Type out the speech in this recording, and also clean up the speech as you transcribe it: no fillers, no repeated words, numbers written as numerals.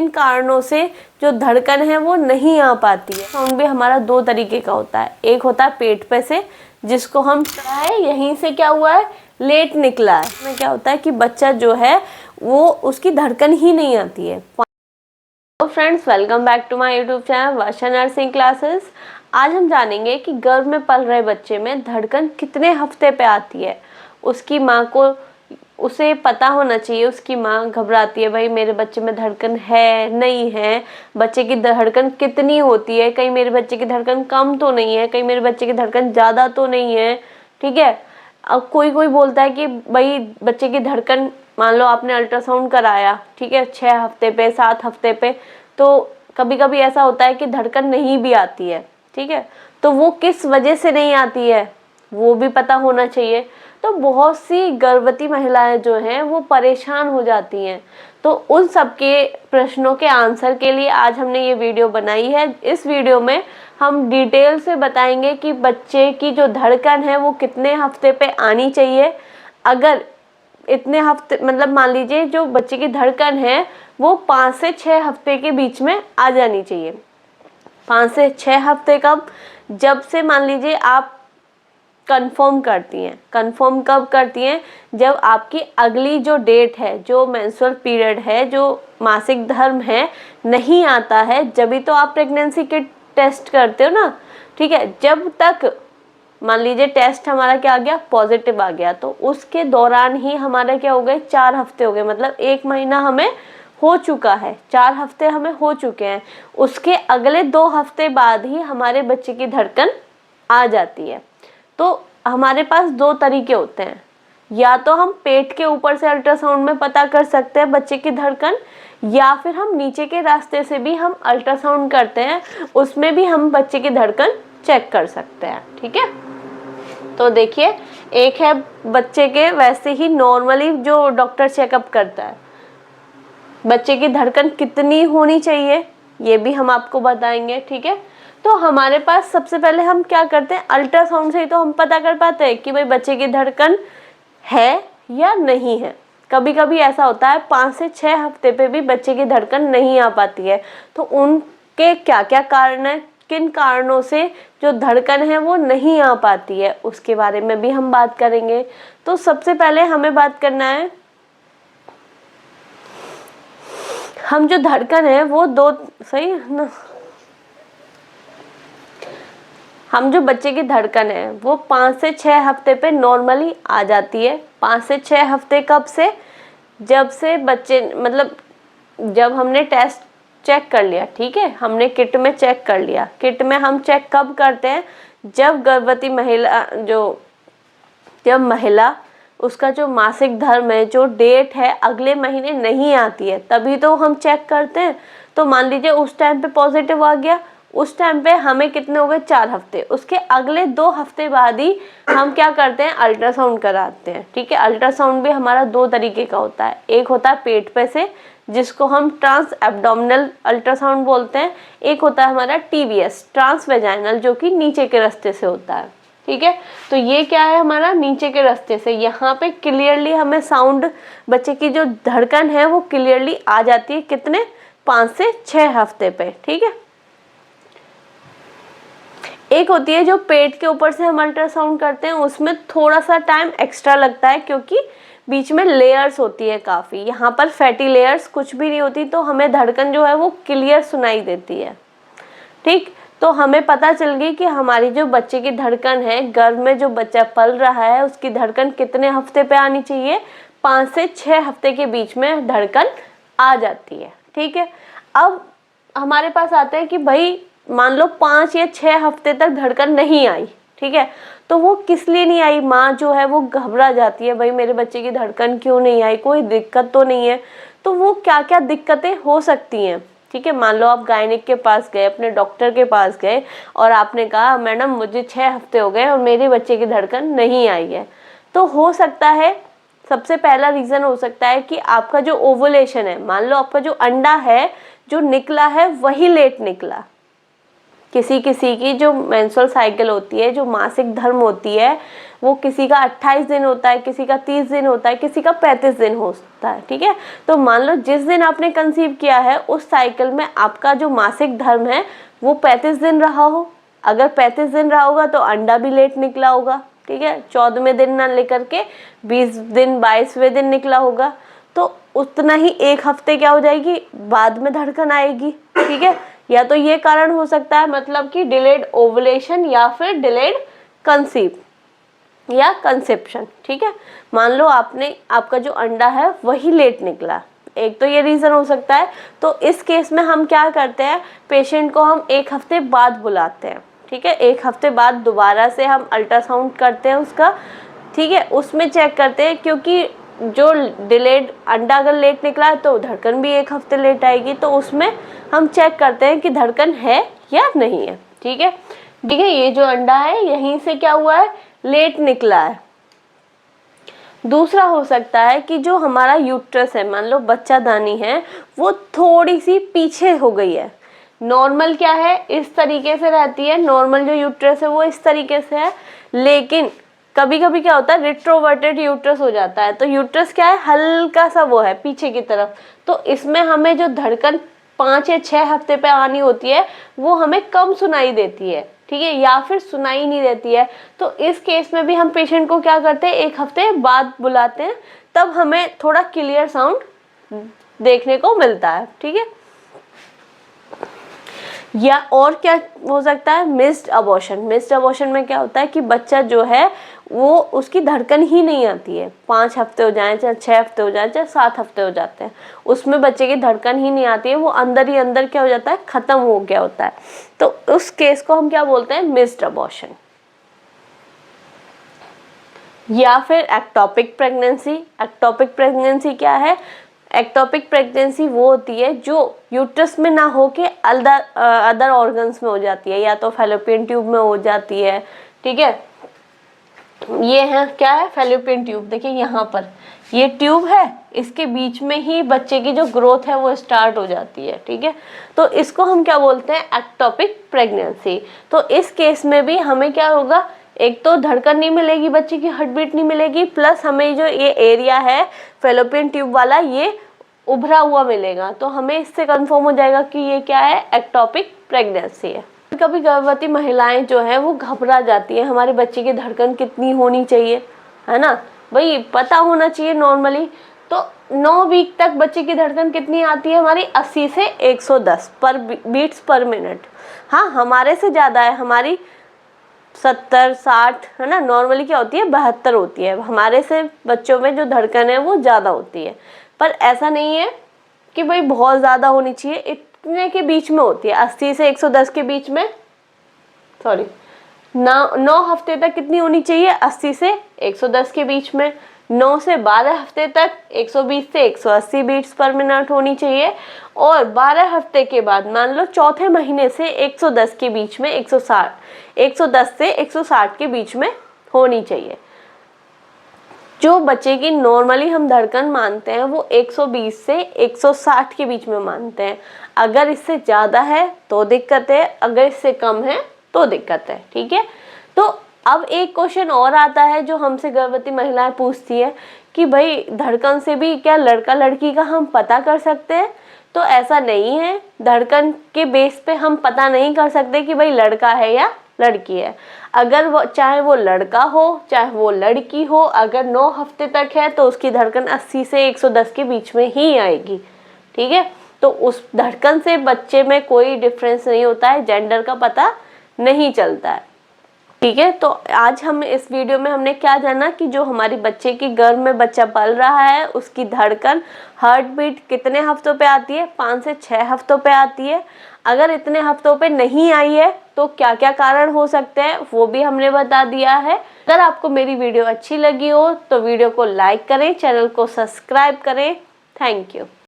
कारणों से जो धड़कन है वो नहीं आ पाती है। साउंड भी हमारा दो तरीके का होता है, एक होता है पेट पे से, जिसको हम है यहीं से क्या हुआ है, लेट निकला है। इसमें क्या होता है कि बच्चा जो है वो उसकी धड़कन ही नहीं आती है। तो friends, welcome back to my YouTube channel Varsha nursing classes. आज हम जानेंगे कि गर्भ में पल रहे बच्चे में धड़कन कितने हफ्ते पे आती है। उसकी माँ को उसे पता होना चाहिए, उसकी माँ घबराती है, भाई मेरे बच्चे में धड़कन है नहीं है, बच्चे की धड़कन कितनी होती है, कहीं मेरे बच्चे की धड़कन कम तो नहीं है, कहीं मेरे बच्चे की धड़कन ज़्यादा तो नहीं है। ठीक है, अब कोई कोई बोलता है कि भाई बच्चे की धड़कन, मान लो आपने अल्ट्रासाउंड कराया, ठीक है, 6 हफ्ते पे 7 हफ्ते पे, तो कभी कभी ऐसा होता है कि धड़कन नहीं भी आती है। ठीक है, तो वो किस वजह से नहीं आती है वो भी पता होना चाहिए। तो बहुत सी गर्भवती महिलाएं जो हैं वो परेशान हो जाती हैं। तो उन सब के प्रश्नों के आंसर के लिए आज हमने ये वीडियो बनाई है। इस वीडियो में हम डिटेल से बताएंगे कि बच्चे की जो धड़कन है वो कितने हफ्ते पे आनी चाहिए। अगर इतने हफ्ते, मतलब मान लीजिए जो बच्चे की धड़कन है वो 5 से 6 हफ्ते के बीच में आ जानी चाहिए। 5 से 6 हफ्ते कब? जब से मान लीजिए आप कंफर्म करती हैं। कंफर्म कब करती हैं? जब आपकी अगली जो डेट है, जो मेंस्ट्रुअल पीरियड है, जो मासिक धर्म है, नहीं आता है, जब तो आप प्रेगनेंसी के टेस्ट करते हो ना। ठीक है, जब तक मान लीजिए टेस्ट हमारा क्या आ गया, पॉजिटिव आ गया, तो उसके दौरान ही हमारे क्या हो गए, 4 हफ्ते हो गए, मतलब 1 महीना हमें हो चुका है, 4 हफ्ते हमें हो चुके हैं। उसके अगले 2 हफ्ते बाद ही हमारे बच्चे की धड़कन आ जाती है। तो हमारे पास 2 तरीके होते हैं, या तो हम पेट के ऊपर से अल्ट्रासाउंड में पता कर सकते हैं बच्चे की धड़कन, या फिर हम नीचे के रास्ते से भी हम अल्ट्रासाउंड करते हैं, उसमें भी हम बच्चे की धड़कन चेक कर सकते हैं। ठीक है, तो देखिए, एक है बच्चे के वैसे ही नॉर्मली जो डॉक्टर चेकअप करता है, बच्चे की धड़कन कितनी होनी चाहिए ये भी हम आपको बताएंगे। ठीक है, तो हमारे पास सबसे पहले हम क्या करते हैं, अल्ट्रासाउंड से ही तो हम पता कर पाते हैं कि भाई बच्चे की धड़कन है या नहीं है। कभी कभी ऐसा होता है 5 से 6 हफ्ते पे भी बच्चे की धड़कन नहीं आ पाती है, तो उनके क्या क्या कारण है, किन कारणों से जो धड़कन है वो नहीं आ पाती है, उसके बारे में भी हम बात करेंगे। तो सबसे पहले हमें बात करना है, हम जो धड़कन है वो सही है ना, हम जो बच्चे की धड़कन है वो 5 से 6 हफ्ते पे नॉर्मली आ जाती है। 5 से 6 हफ्ते कब से? जब से बच्चे, मतलब जब हमने टेस्ट चेक कर लिया। ठीक है, हमने किट में चेक कर लिया। किट में हम चेक कब करते हैं? जब गर्भवती महिला जब महिला उसका जो मासिक धर्म है, जो डेट है अगले महीने नहीं आती है, तभी तो हम चेक करते हैं। तो मान लीजिए उस टाइम पे पॉजिटिव आ गया, उस टाइम पे हमें कितने हो गए, 4 हफ्ते। उसके अगले 2 हफ्ते बाद ही हम क्या करते हैं, अल्ट्रासाउंड कराते हैं। ठीक है, अल्ट्रासाउंड भी हमारा 2 तरीके का होता है, एक होता है पेट पे से, जिसको हम ट्रांस एब्डोमिनल अल्ट्रासाउंड बोलते हैं, एक होता है हमारा TVS ट्रांस वेजाइनल, जो कि नीचे के रास्ते से होता है। ठीक है, तो ये क्या है हमारा नीचे के रास्ते से, यहाँ पे क्लियरली हमें साउंड, बच्चे की जो धड़कन है वो क्लियरली आ जाती है, कितने, 5 से 6 हफ्ते पे। ठीक है, एक होती है जो पेट के ऊपर से हम अल्ट्रासाउंड करते हैं, उसमें थोड़ा सा टाइम एक्स्ट्रा लगता है, क्योंकि बीच में लेयर्स होती है काफ़ी, यहाँ पर फैटी लेयर्स कुछ भी नहीं होती, तो हमें धड़कन जो है वो क्लियर सुनाई देती है। ठीक, तो हमें पता चल गई कि हमारी जो बच्चे की धड़कन है, गर्भ में जो बच्चा पल रहा है उसकी धड़कन कितने हफ्ते पे आनी चाहिए, 5 से 6 हफ्ते के बीच में धड़कन आ जाती है। ठीक है, अब हमारे पास आते हैं कि भाई मान लो 5 या 6 हफ्ते तक धड़कन नहीं आई। ठीक है, तो वो किस लिए नहीं आई, माँ जो है वो घबरा जाती है, भाई मेरे बच्चे की धड़कन क्यों नहीं आई, कोई दिक्कत तो नहीं है। तो वो क्या क्या दिक्कतें हो सकती हैं। ठीक है, मान लो आप गायनिक के पास गए, अपने डॉक्टर के पास गए, और आपने कहा मैडम मुझे 6 हफ्ते हो गए और मेरे बच्चे की धड़कन नहीं आई है, तो हो सकता है, सबसे पहला रीज़न हो सकता है कि आपका जो ओवुलेशन है, मान लो आपका जो अंडा है जो निकला है वही लेट निकला। किसी किसी की जो मेंस्ट्रुअल साइकिल होती है, जो मासिक धर्म होती है, वो किसी का 28 दिन होता है, किसी का 30 दिन होता है, किसी का 35 दिन होता है, ठीक है। तो मान लो जिस दिन आपने कंसीव किया है उस साइकिल में आपका जो मासिक धर्म है वो 35 दिन रहा हो। अगर 35 दिन रहा होगा तो अंडा भी लेट निकला होगा, ठीक है। 14वें दिन ना लेकर के 20 दिन 22वें दिन निकला होगा, तो उतना ही एक हफ्ते क्या हो जाएगी, बाद में धड़कन आएगी, ठीक है। या तो ये कारण हो सकता है, मतलब कि डिलेड ओवुलेशन या फिर डिलेड कंसीव या कंसेप्शन, ठीक है। मान लो आपका जो अंडा है वही लेट निकला, एक तो ये रीज़न हो सकता है। तो इस केस में हम क्या करते हैं, पेशेंट को हम एक हफ्ते बाद बुलाते हैं, ठीक है। एक हफ्ते बाद दोबारा से हम अल्ट्रासाउंड करते हैं उसका, ठीक है। उसमें चेक करते हैं, क्योंकि जो डिलेड अंडा अगर लेट निकला है तो धड़कन भी एक हफ्ते लेट आएगी, तो उसमें हम चेक करते हैं कि धड़कन है या नहीं है, ठीक है। ठीक है, ये जो अंडा है यहीं से क्या हुआ है, लेट निकला है। दूसरा हो सकता है कि जो हमारा यूट्रस है, मान लो बच्चादानी है, वो थोड़ी सी पीछे हो गई है। नॉर्मल क्या है, इस तरीके से रहती है, नॉर्मल जो यूट्रस है वो इस तरीके से है, लेकिन कभी कभी क्या होता है, रिट्रोवर्टेड यूट्रस हो जाता है। तो यूट्रस क्या है, हल्का सा वो है पीछे की तरफ, तो इसमें हमें जो धड़कन 5 या 6 हफ्ते पे आनी होती है वो हमें कम सुनाई देती है, ठीक है, या फिर सुनाई नहीं देती है। तो इस केस में भी हम पेशेंट को क्या करते हैं, एक हफ्ते बाद बुलाते हैं, तब हमें थोड़ा क्लियर साउंड देखने को मिलता है, ठीक है। या और क्या हो सकता है, मिस्ड अबॉर्शन। मिस्ड अबॉर्शन में क्या होता है कि बच्चा जो है वो उसकी धड़कन ही नहीं आती है, 5 हफ्ते हो जाए, चाहे 6 हफ्ते हो जाए, चाहे 7 हफ्ते हो जाते हैं, उसमें बच्चे की धड़कन ही नहीं आती है, वो अंदर ही अंदर क्या हो जाता है, खत्म हो गया होता है। तो उस केस को हम क्या बोलते हैं, मिस्ड अबॉर्शन। या फिर एक्टोपिक प्रेगनेंसी। एक्टोपिक प्रेगनेंसी क्या है, एक्टोपिक प्रेगनेंसी वो होती है जो यूट्रस में ना हो के अदर ऑर्गन्स में हो जाती है, या तो फैलोपियन ट्यूब में हो जाती है, ठीक है। ये है क्या है, फैलोपियन ट्यूब। देखिए यहाँ पर ये ट्यूब है, इसके बीच में ही बच्चे की जो ग्रोथ है वो स्टार्ट हो जाती है, ठीक है। तो इसको हम क्या बोलते हैं, एक्टोपिक प्रेगनेंसी। तो इस केस में भी हमें क्या होगा, एक तो धड़कन नहीं मिलेगी, बच्चे की हार्ट बीट नहीं मिलेगी, प्लस हमें जो ये एरिया है फैलोपियन ट्यूब वाला ये उभरा हुआ मिलेगा। तो हमें इससे कंफर्म हो जाएगा कि ये क्या है, एक्टोपिक प्रेगनेंसी है। कभी गर्भवती महिलाएं जो है वो घबरा जाती है, हमारे बच्चे की धड़कन कितनी होनी चाहिए, है ना भाई, पता होना चाहिए नॉर्मली। तो 9 वीक तक बच्चे की धड़कन कितनी आती है हमारी, 80 से 110 पर बीट्स पर मिनट। हाँ, हमारे से ज़्यादा है, हमारी 70 60 है ना, नॉर्मली क्या होती है 72 होती है। हमारे से बच्चों में जो धड़कन है वो ज़्यादा होती है, पर ऐसा नहीं है कि भाई बहुत ज़्यादा होनी चाहिए, इतने के बीच में होती है, 80 से 110 के बीच में, सॉरी 9 हफ्ते तक कितनी होनी चाहिए, 80 से 110 के बीच में। 9 से 12 हफ्ते तक 120 से 180 बीट्स पर मिनट होनी चाहिए, और 12 हफ्ते के बाद मान लो चौथे महीने से 110 के बीच में 110 से 160 के बीच में होनी चाहिए। जो बच्चे की नॉर्मली हम धड़कन मानते हैं वो 120 से 160 के बीच में मानते हैं। अगर इससे ज़्यादा है तो दिक्कत है, अगर इससे कम है तो दिक्कत है, ठीक है। तो अब एक क्वेश्चन और आता है जो हमसे गर्भवती महिलाएं पूछती है कि भाई धड़कन से भी क्या लड़का लड़की का हम पता कर सकते हैं। तो ऐसा नहीं है, धड़कन के बेस पे हम पता नहीं कर सकते कि भाई लड़का है या लड़की है। अगर वो चाहे वो लड़का हो चाहे वो लड़की हो, अगर 9 हफ्ते तक है तो उसकी धड़कन 80 से 110 के बीच में ही आएगी, ठीक है। तो उस धड़कन से बच्चे में कोई डिफरेंस नहीं होता है, जेंडर का पता नहीं चलता है, ठीक है। तो आज हम इस वीडियो में हमने क्या जाना कि जो हमारी बच्चे की गर्भ में बच्चा पल रहा है उसकी धड़कन हार्ट बीट कितने हफ्तों पे आती है, 5 से 6 हफ्तों पे आती है। अगर इतने हफ्तों पे नहीं आई है तो क्या क्या कारण हो सकते हैं वो भी हमने बता दिया है। अगर आपको मेरी वीडियो अच्छी लगी हो तो वीडियो को लाइक करें, चैनल को सब्सक्राइब करें। Thank you.